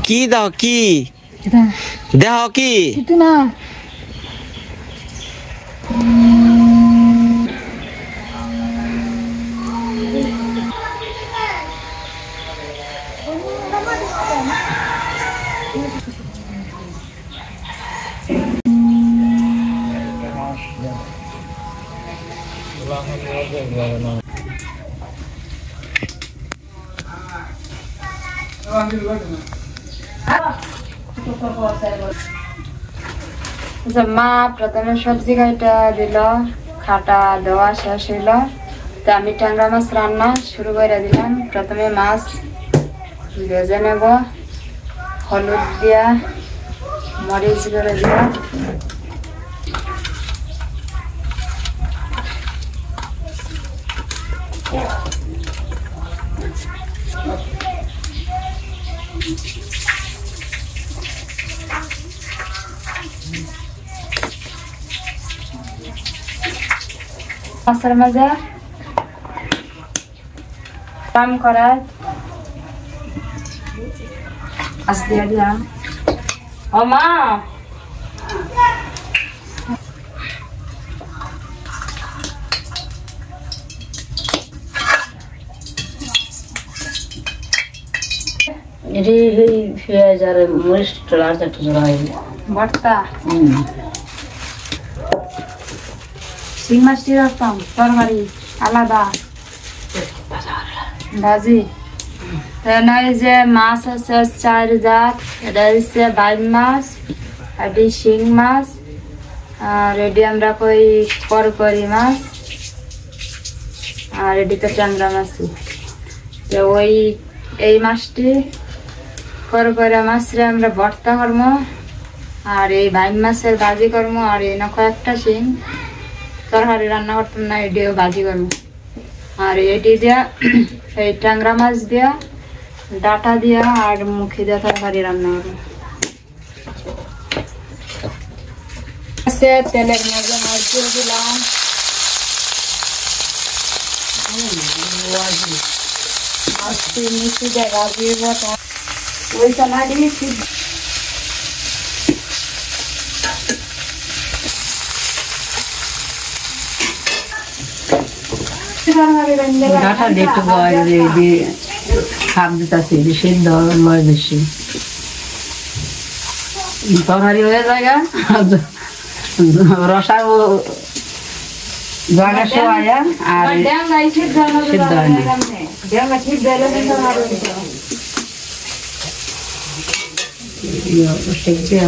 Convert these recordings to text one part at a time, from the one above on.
কি দাও কি দেহ কি না মা প্রথমে সবজি কাটা দিল খাটা দেওয়া শেষ হইল তো আমি ট্যাংরা মাছ রান্না শুরু করে দিলাম প্রথমে মাছ ভেজে নেব হলুদ দিয়া মরিচ করে দিয়া মাছের মাঝে কাম করার মাছ দিয়ে দিলাম ও মা এটি পেঁয়াজ আর মরিচ আর একটু জোড়া হয়ে ভর্তা শিং মাছটি রাখতাম তরকারি আলাদা ভাজি এই যে মাছ আছে 4 জাত এটা হচ্ছে বাইম মাছ এটি শিং মাছ আর এটি আমরা কই করকরি মাছ আর এটি তো ট্যাংরা মাছ ওই এই মাছটি করকরা মাছরে আমরা ভর্তা করবো আর এই বাইম মাছের ভাজি করবো আর এই না কয়েকটা শিং তরকারি রান্না করতাম না এটিও ভাজি করবো আর এটি দিয়া এই ট্যাংরা মাছ দিয়া ডাটা দিয়া আর মুখে দিয়া তরকারি রান্না করবো তেলের মধ্যে মাছ দিয়ে দিলাম মাছটি মিশি দিয়ে ভাজিব ওই চালাটি ডাটা দিয়ে একটু খাপ দিতেছি সিদ্ধ লয় বেশি তরকারি হয়ে যায় রসা জায়গা শোয়া আর সিদ্ধ হয় না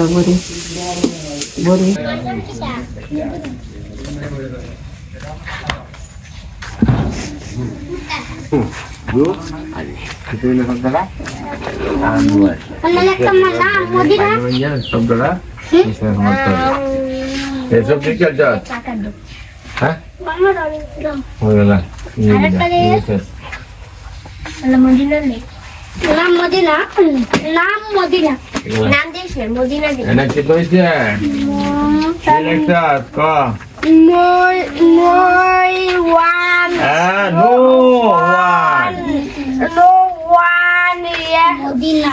বড়ি বড়ি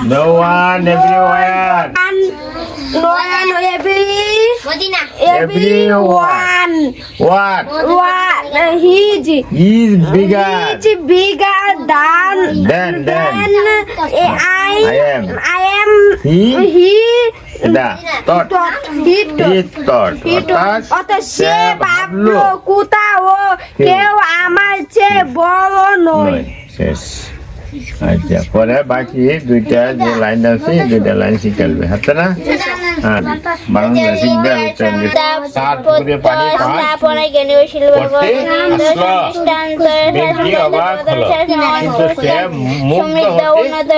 No one everywhere. No one everyone. What? He's bigger. Bigger than I am. He. সে ভাবলো কোথাও কেউ আমার চেয়ে বড় নয় শেষ আচ্ছা পরে বাকি দুইটা যে লাইন আছে দুইটা লাইন শিখালবে হাতে না হ্যাঁ বাংলা শিখবে সাত করে পানি তারপরে গেলে ওই সিলভার বেশি অবাক হলো কিন্তু সে মুগ্ধ হতে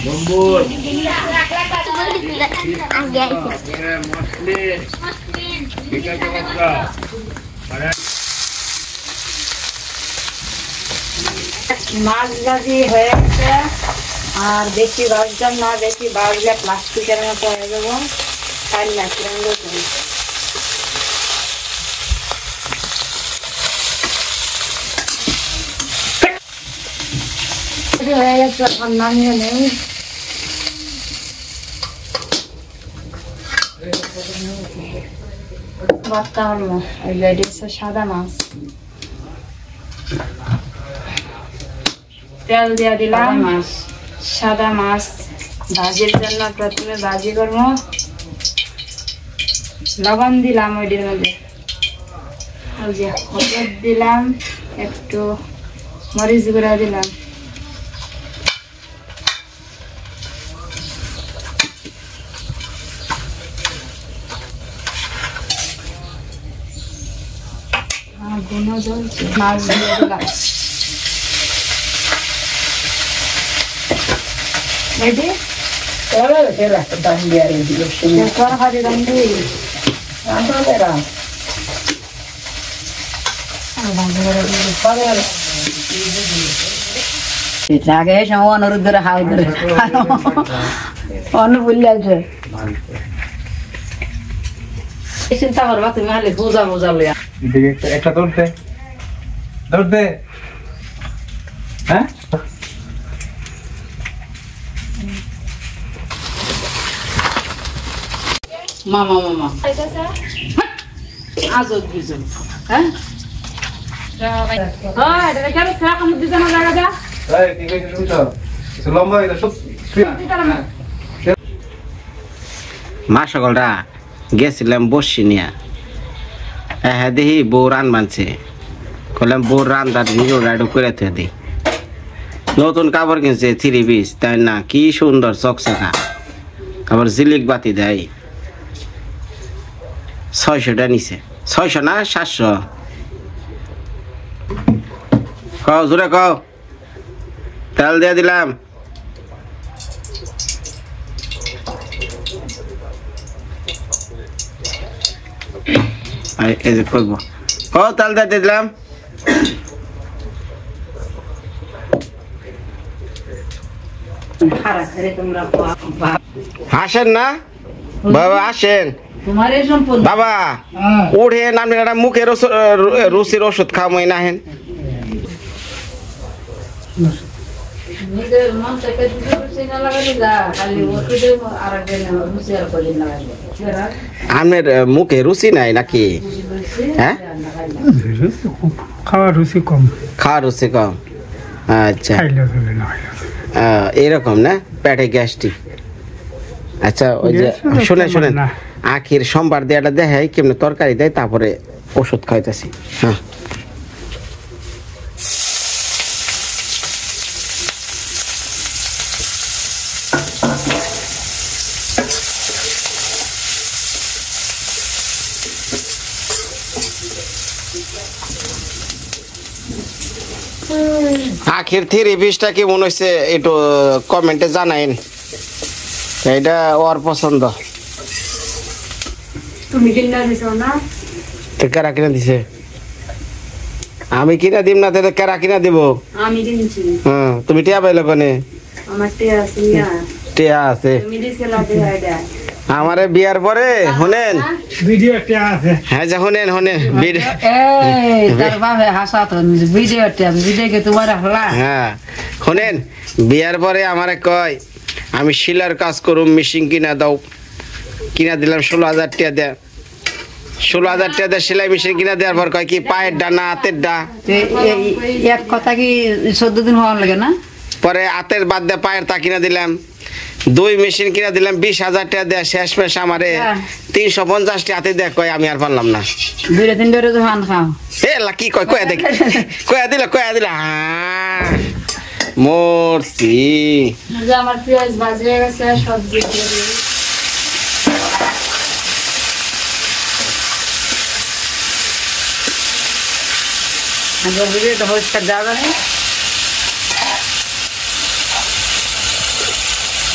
Bumbu. মাছ ভাজি হয়ে গেছে, আর বেশি ভাজলাম না, বেশি ভাজলে প্লাস্টিকের মতো হয়ে যাবো, তাই না হয়ে গেছে। এখন নামিয়ে নেই। ভর্তা হলো, এই রেডি হচ্ছে সাদা মাছ। তেল দিয়ে দিলাম, সাদা মাছ ভাজির জন্য প্রথমে ভাজি করবো। লবণ দিলাম ওইটির মধ্যে, ওই যে হলুদ দিলাম, একটু মরিচ গুঁড়া দিলাম, গুনো জ্বলছে, মাছ দিয়ে দিলাম। Ready? Ahora le queda hasta cambiar el Dios. Después haré también. ¿Cuánto será? আগে সময় অনুরোধ করে হাও ধরে অন্য বললে আছে চিন্তা করবা তুমি খালি বোঝা বোঝা লইয়া একটা দৌড় দে হ্যাঁ মামা মামা আজ বুঝুন হ্যাঁ এটা কেন শাক আমি দিতে না লাগা যা এই কি কইছিস তুমি তো কিছু লম্বা এটা সব মা সকলরা গেছিলাম বসি নিয়া হ্যাঁ দেখি বউ রান মানছে কইলাম বউ রান্দার ভিডিও রাইড করে দি নতুন কাপড় কিনছে 3 পিস তাই না কি সুন্দর চকচকা আবার জিলিক বাতি দেয় 600 টা নিছে 600 না 700 কও জোরে কও তেল দিয়ে দিলাম এই যে করবো কও তেল দিয়ে দিলাম আসেন না বাবা আসেন বাবা উঠে নামে একটা মুখের রুচির ওষুধ খাওয়াই না হেন আপনার মুখে রুচি নাই নাকি হ্যাঁ খাওয়ার রুচি কম আচ্ছা এরকম না পেটে গ্যাস্ট্রিক আচ্ছা ওই যে শুনেন আখির সোমবার দেয়াটা দেখাই কেমন তরকারি দেয় তারপরে ওষুধ খাইতেছি হ্যাঁ আখির 3 পিসটা কেমন হয়েছে একটু কমেন্টে জানাইন এটা ওর পছন্দ তুমি কিনা দিছো না তো কারা কিনা দিছে আমি কিনা দিব না তো কারা কিনা দিব আমি কিনছি হ্যাঁ তুমি টিয়া পাইলো কোনে আমার টিয়া আছে না টিয়া আছে তুমি দিছিলা দেহাইডা আমারে বিয়ার পরে শুনেন ভিডিও একটা আছে হ্যাঁ যা শুনেন এই তার বাবা হাসা তো ভিডিওকে তোমার হলা হ্যাঁ শুনেন বিয়ার পরে আমারে কয় আমি শিলার কাজ করুম মেশিন কিনা দাও কিনা দিলাম 16,000 টাকা দে 16,000 টাকা দে সেলাই মেশিন কিনা দেওয়ার পর কয় কি পায়ের ডা না হাতের ডা এক কথা কি 14 দিন হওয়ার লাগে না পরে হাতের বাদ দিয়ে পায়ের তা কিনা দিলাম 2 মেশিন কিনা দিলাম 20,000 টাকা দেয়া শেষ মেশ আমারে 350 টাকা হাতে দেয় কয় আমি আর পারলাম না 2-3 ধরে তো খান খাও এ লাকি কয় দেখ কয়া দিলা মোরসি যে আমার পেঁয়াজ ভাজে গেছে সবজি দিয়ে দিই আগে ভিডিওটা হোস্ট যাবে না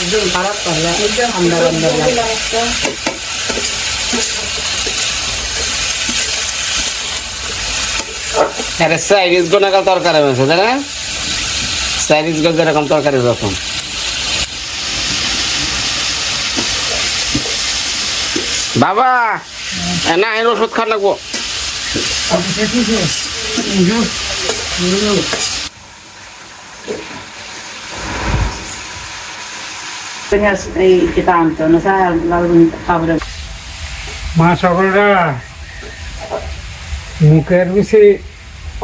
একদম খারাপ করলে একদম আন্দার লাগে আরে চাইনিজ গোনাকা তরকারি আছে তাই না? চাইনিজ গো যেরকম তরকারি যখন বাবা না এর ওষুধ খান লাগবো। এই যেটা আনতো না স্যার খাবারের মা সকলরা মুখের বেশি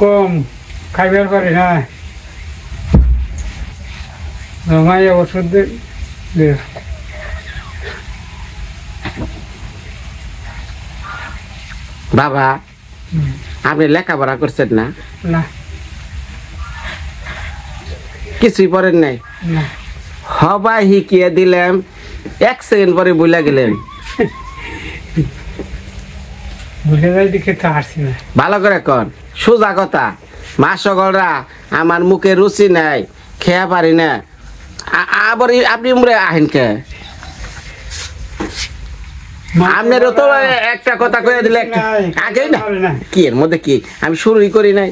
কম খাইবার পারে না, রমাই ওষুধ দে। বাবা আপনি লেখাপড়া করছেন না? না কিছুই পড়েন নাই? না হবাই শিখিয়ে দিলাম 1 সেকেন্ড পরে বুঝলা গেলেন। ভুলে যাই দেখে তো হাসি না। ভালো করে কন, সোজা কথা। মা সকলরা আমার মুখে রুচি নাই, খেয়া পারি না, আবার আপনি উমরে আহেন কে? আপনারও তো একটা কথা কয়ে দিলে আগে না কি এর মধ্যে কি আমি শুরুই করি নাই।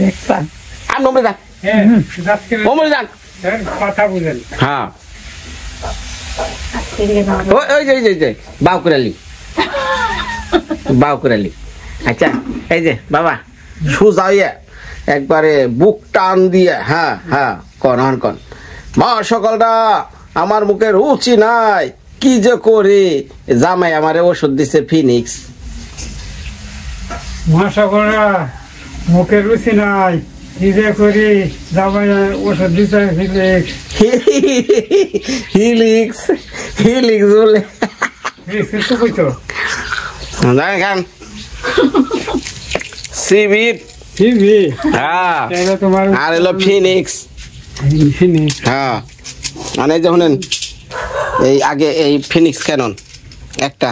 দেখতাম আপনি উমরে যান, উমরে যান। কথা বুঝেন। হ্যাঁ ওই যে বাউকুরালি বাউকুরালি। আচ্ছা এই যে বাবা সোজা হইয়া একবারে বুক টান দিয়ে হ্যাঁ হ্যাঁ কন হন কন। মা সকলরা আমার মুখে রুচি নাই, কি যে করি। জামাই আমারে ওষুধ দিছে ফিনিক্স। মা সকলরা মুখের রুচি নাই, কি যে করি। যাবাই ওষুধ দিতে ফিলিক্স। হিলিক্স হিলিক্স বলে কিছু কইতো খান সিবিট। টিভি হ্যাঁ তাহলে তোমার আর এলো ফিনিক্স। হ্যাঁ মানে যখন এই আগে এই ফিনিক্স ক্যানন একটা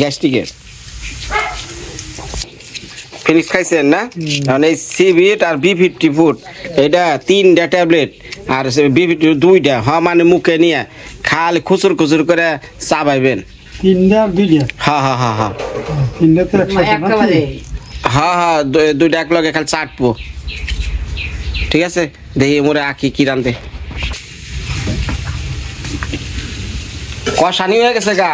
গ্যাস্ট্রিকের ফিনিক্স খাইছেন না? কারণ এই সিবিট আর B50 ফুট এটা 3টা ট্যাবলেট আর B50 2টা। হ্যাঁ মানে মুখে নিয়ে খালি খুচুর খুচুর করে চাবাইবেন। 3টা 2টা? হ্যাঁ হ্যাঁ হ্যাঁ হ্যাঁ 3টা তো একসাথে। হ্যাঁ হ্যাঁ 2টা এক লগে খালি চাটবো। ঠিক আছে দেখি মোরে আঁকি কি রান্ধে। কষানি হয়ে গেছে গা।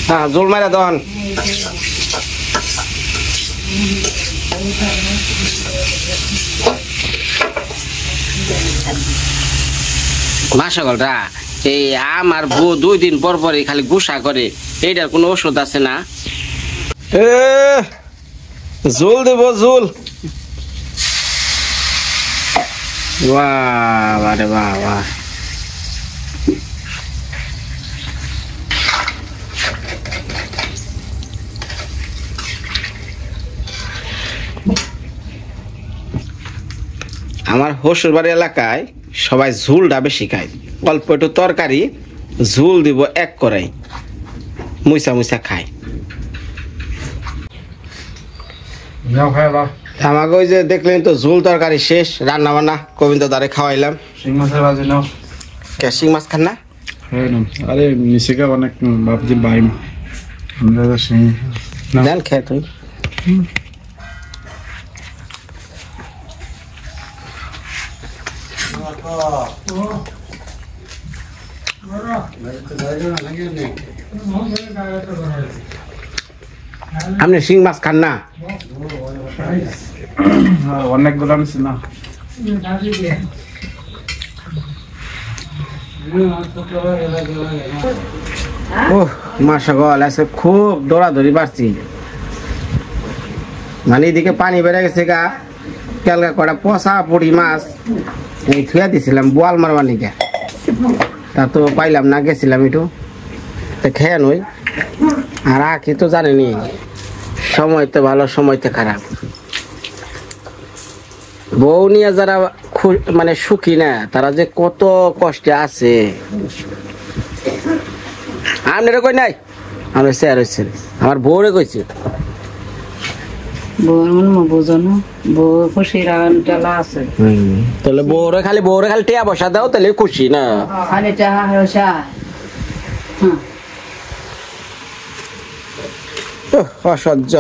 হ্যাঁ জোল মারা দন। মা সকলরা এই আমার বউ 2 দিন পর পরই খালি গুসা করে, এইটার কোনো ওষুধ আছে না? জোল দেব জোল। বাহ রে বাহ বাহ। আমার শ্বশুর বাড়ি এলাকায় সবাই ঝুলটা বেশি খায়, অল্প একটু তরকারি ঝুল দিব 1 কড়াই, মুইসা মুইসা খায়। আমাকে ওই যে দেখলেন তো ঝুল তরকারি শেষ, রান্না বান্না গোবিন্দ দ্বারে খাওয়াইলাম। শিং মাছের ভাজি নাও। কে শিং মাছ খান না? আরে নিচে অনেক ভাবছি বাইম শিং জান খেয়ে তুই। আপনি শিং মাছ খান না? অনেকগুলো আনছি না। ওহ মাশাআল্লাহ আজকে খুব দৌড়াদৌড়ি পারছি। মানে এদিকে পানি বেড়ে গেছে গা, কালকা কটা পচা পুড়ি মাছ এই থুয়া দিছিলাম বোয়াল মারবার নিকে, তা তো পাইলাম না, গেছিলাম একটু তা খেয়ে নই। আর আখি তো জানেনি সময় তো ভালো সময় তো খারাপ। বউ নিয়ে যারা মানে সুখী না তারা যে কত কষ্টে আছে। আপনারা কই নাই? আমরা স্যার হচ্ছে আমার বউরে কইছি বউর মন বোঝো না, বউ খুশি রান টেলা আছে। তাহলে বউরে খালি টিয়া পয়সা দাও তাহলে খুশি না? খালি টাকা পয়সা। অসহ্য।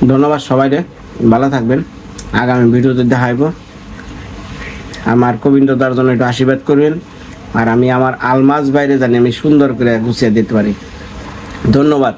ধন্যবাদ সবাইকে, ভালো থাকবেন। আগামী ভিডিওতে দেখাইব। আমার গোবিন্দদার জন্য একটু আশীর্বাদ করবেন, আর আমি আমার আলমাজ বাইরে জানি আমি সুন্দর করে গুছিয়ে দিতে পারি। ধন্যবাদ।